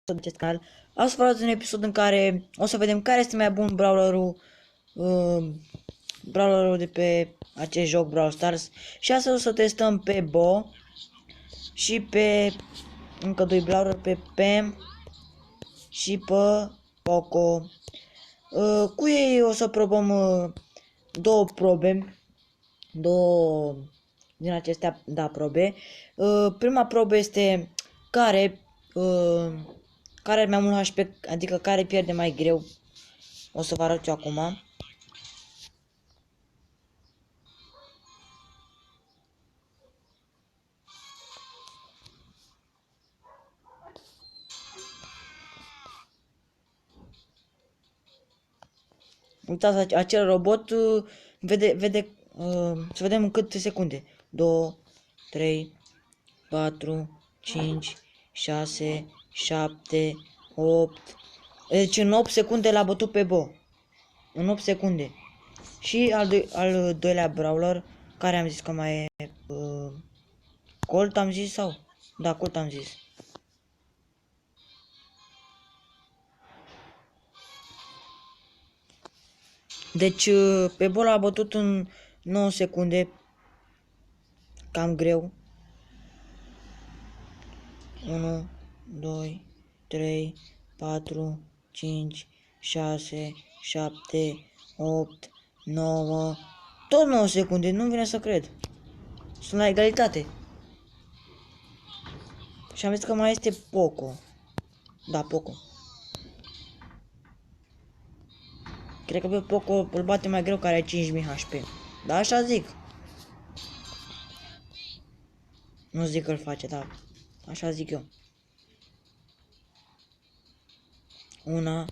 de acest canal. Astăzi vă arăt un episod în care o să vedem care este mai bun brawlerul de pe acest joc Brawl Stars. Și astăzi o să testăm pe Bo și pe încă doi brawler, pe Pam și pe Poco. Cu ei o să probăm două din acestea, da, probe. Prima probă este care are mai mult HP, adică care pierde mai greu. O să vă arăt eu acum. Uitați, acel robot vede, să vedem în câte secunde. 2, 3, 4, 5, 6, 7, 8. Deci în 8 secunde l-a bătut pe Bo. În 8 secunde. Și al doilea brawler, care am zis că mai e Colt, am zis sau? Da, Colt am zis. Deci pe Bo l-a bătut în 9 secunde. Cam greu. 1, 2, 3, 4, 5, 6, 7, 8, 9. Tot 9 secunde, nu vine să cred. Sunt la egalitate. Și am zis că mai este Poco. Da, Poco. Cred că pe Poco îl bate mai greu, care are 5000 HP. Da, așa zic. Nu zic că îl face, dar așa zic eu. Una,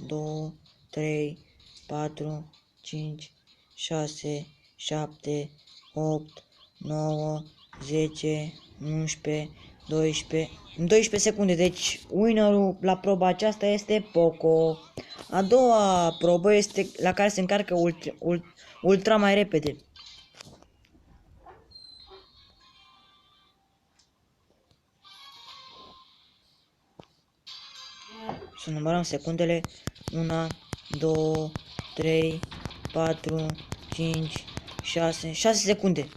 2, 3, 4, 5, 6, 7, 8, 9, 10, 11, 12, 12 secunde. Deci winnerul la proba aceasta este Poco. A doua probă este la care se încarcă ultra mai repede. Să numărăm secundele. 1, 2, 3, 4, 5, 6 secunde.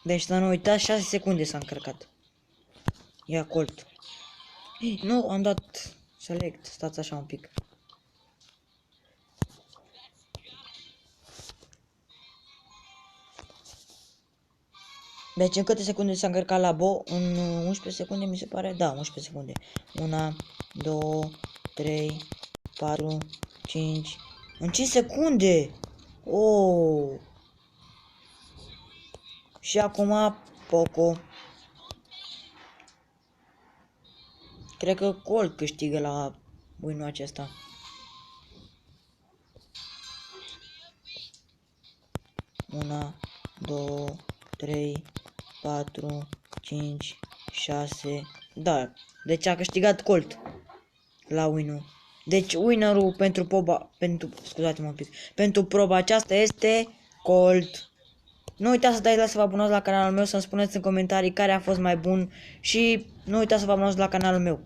Deci să nu uitați, 6 secunde s-a încărcat. Ia Colt. Nu, am dat select, stați așa un pic. Deci în câte secunde s-a încărcat la Bo? În 11 secunde mi se pare? Da, 11 secunde. 1, 2, 3, 4, 5. În 5 secunde! Oh! Și acum Poco. Cred că Colt câștigă la win-ul acesta. Una, 2, 3, 4, 5, 6. Da, deci a câștigat Colt la win-ul. Deci winnerul scuzați-mă un pic, pentru proba aceasta este Colt. Nu uitați să dați like, să vă abonați la canalul meu, să-mi spuneți în comentarii care a fost mai bun și nu uitați să vă abonați la canalul meu.